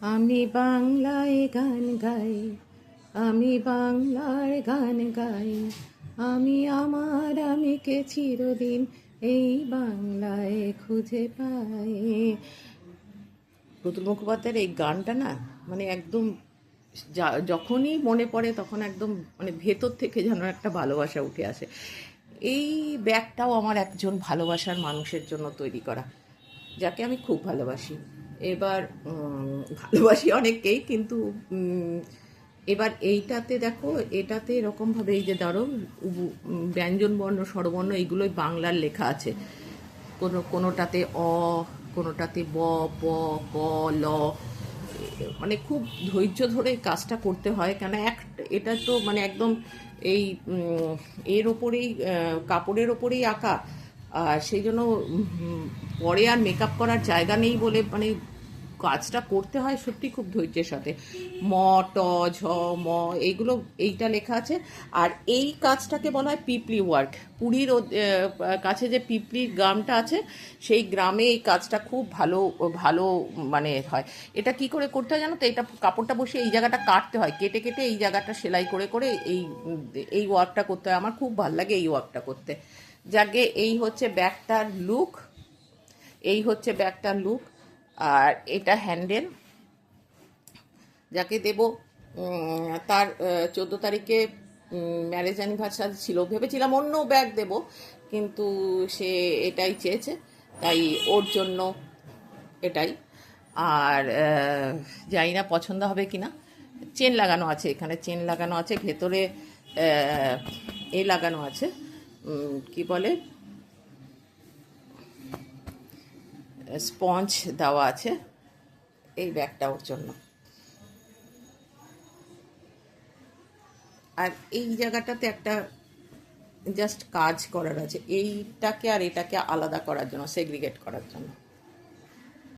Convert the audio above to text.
আমি বাংলায় গান গাই, আমি বাংলার গান গাই, আমি আমার আমিকে চিরদিন এই বাংলায় খুঁজে পাই। প্রতুল মুখোপাধ্যায়ের এই গানটা না মানে একদম যখনই মনে পড়ে তখন একদম মানে ভেতর থেকে যেন একটা ভালোবাসা উঠে আসে। এই ব্যাগটাও আমার একজন ভালোবাসার মানুষের জন্য তৈরি করা, যাকে আমি খুব ভালোবাসি। এবার ভালোবাসি অনেককেই, কিন্তু এবার এইটাতে দেখো, এটাতে এরকমভাবে এই যে ধরো ব্যঞ্জনবর্ণ স্বরবর্ণ এইগুলোই বাংলার লেখা আছে। কোনোটাতে অ, কোনোটাতে ব, প, ক, ল। মানে খুব ধৈর্য ধরে কাজটা করতে হয়, কেন এটা তো মানে একদম এই এর ওপরেই কাপড়ের ওপরেই আঁকা। আর সেই জন্য পরে আর মেকআপ করার জায়গা নেই বলে মানে কাজটা করতে হয় সত্যি খুব ধৈর্যের সাথে। ম, ট, ঝ, ম, এইগুলো এইটা লেখা আছে। আর এই কাজটাকে বলা হয় পিপলি ওয়ার্ক। পুরীর কাছে যে পিপলি গ্রামটা আছে, সেই গ্রামে এই কাজটা খুব ভালো ভালো মানে হয়। এটা কি করে করতে হয় জানো তো? এটা কাপড়টা বসে এই জায়গাটা কাটতে হয়, কেটে কেটে এই জায়গাটা সেলাই করে করে এই ওয়ার্কটা করতে হয়। আমার খুব ভালো লাগে এই ওয়ার্কটা করতে। যাকে এই হচ্ছে ব্যাগটার লুক, এই হচ্ছে ব্যাগটার লুক। আর এটা হ্যান্ডেল, যাকে দেব তার 14 তারিখে ম্যারেজ অ্যানিভার্সারি ছিল, ভেবেছিলাম অন্য ব্যাগ দেব, কিন্তু সে এটাই চেয়েছে, তাই ওর জন্য এটাই। আর জানি না পছন্দ হবে কি না। চেন লাগানো আছে, এখানে চেন লাগানো আছে, ভেতরে এ লাগানো আছে, কি বলে, স্পঞ্জ দেওয়া আছে এই ব্যাগটা ওর জন্য। আর এই জায়গাটাতে একটা জাস্ট কাজ করার আছে, এইটাকে আর এটাকে আলাদা করার জন্য, সেগ্রিগেট করার জন্য।